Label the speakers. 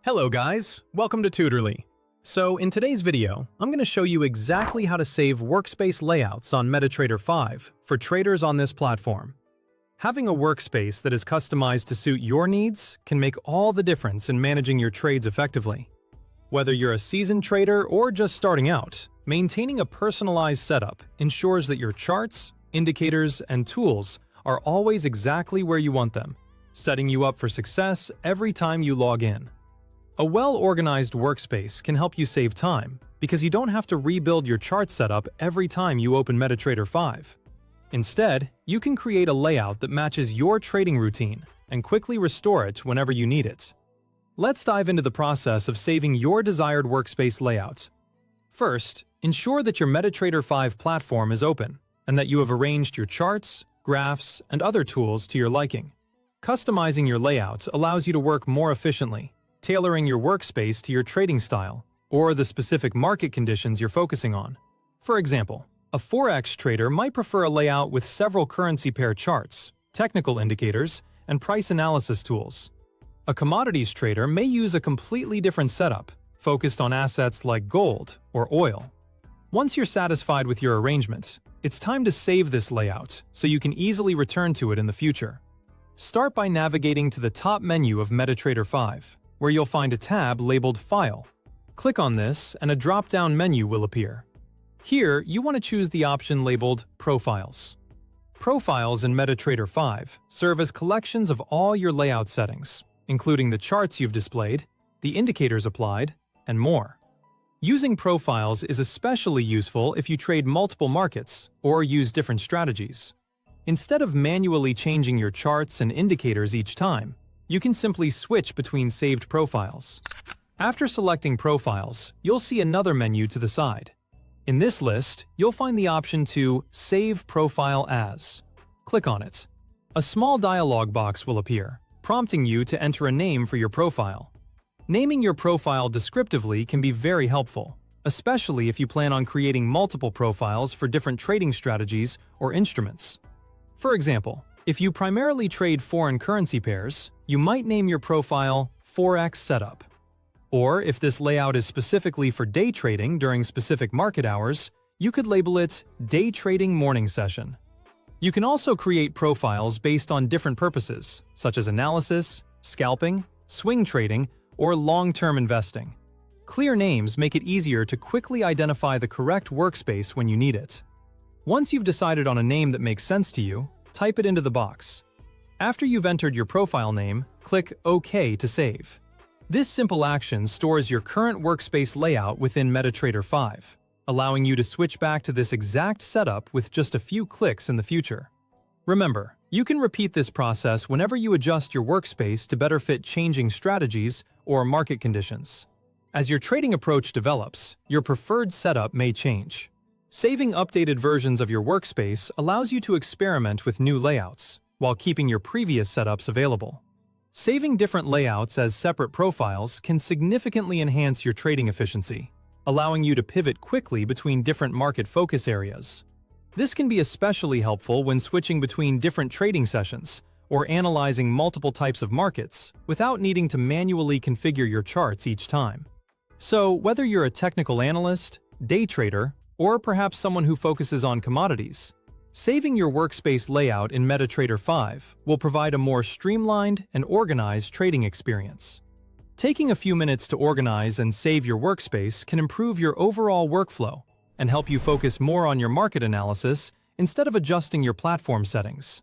Speaker 1: Hello guys, welcome to Tutorly. So in today's video, I'm going to show you exactly how to save workspace layouts on MetaTrader 5 for traders on this platform. Having a workspace that is customized to suit your needs can make all the difference in managing your trades effectively. Whether you're a seasoned trader or just starting out, maintaining a personalized setup ensures that your charts, indicators, and tools are always exactly where you want them, setting you up for success every time you log in. A well-organized workspace can help you save time because you don't have to rebuild your chart setup every time you open MetaTrader 5. Instead, you can create a layout that matches your trading routine and quickly restore it whenever you need it. Let's dive into the process of saving your desired workspace layout. First, ensure that your MetaTrader 5 platform is open and that you have arranged your charts, graphs, and other tools to your liking. Customizing your layout allows you to work more efficiently, tailoring your workspace to your trading style or the specific market conditions you're focusing on. For example, a Forex trader might prefer a layout with several currency pair charts, technical indicators, and price analysis tools. A commodities trader may use a completely different setup, focused on assets like gold or oil. Once you're satisfied with your arrangements, it's time to save this layout so you can easily return to it in the future. Start by navigating to the top menu of MetaTrader 5, where you'll find a tab labeled File. Click on this and a drop-down menu will appear. Here, you want to choose the option labeled Profiles. Profiles in MetaTrader 5 serve as collections of all your layout settings, including the charts you've displayed, the indicators applied, and more. Using profiles is especially useful if you trade multiple markets or use different strategies. Instead of manually changing your charts and indicators each time, you can simply switch between saved profiles. After selecting Profiles, you'll see another menu to the side. In this list, you'll find the option to Save Profile As. Click on it. A small dialog box will appear, prompting you to enter a name for your profile. Naming your profile descriptively can be very helpful, especially if you plan on creating multiple profiles for different trading strategies or instruments. For example, if you primarily trade foreign currency pairs, you might name your profile Forex Setup. Or if this layout is specifically for day trading during specific market hours, you could label it Day Trading Morning Session. You can also create profiles based on different purposes, such as analysis, scalping, swing trading, or long-term investing. Clear names make it easier to quickly identify the correct workspace when you need it. Once you've decided on a name that makes sense to you, type it into the box. After you've entered your profile name, click OK to save. This simple action stores your current workspace layout within MetaTrader 5, allowing you to switch back to this exact setup with just a few clicks in the future. Remember, you can repeat this process whenever you adjust your workspace to better fit changing strategies or market conditions. As your trading approach develops, your preferred setup may change. Saving updated versions of your workspace allows you to experiment with new layouts, while keeping your previous setups available. Saving different layouts as separate profiles can significantly enhance your trading efficiency, allowing you to pivot quickly between different market focus areas. This can be especially helpful when switching between different trading sessions or analyzing multiple types of markets without needing to manually configure your charts each time. So, whether you're a technical analyst, day trader, or perhaps someone who focuses on commodities, saving your workspace layout in MetaTrader 5 will provide a more streamlined and organized trading experience. Taking a few minutes to organize and save your workspace can improve your overall workflow and help you focus more on your market analysis instead of adjusting your platform settings.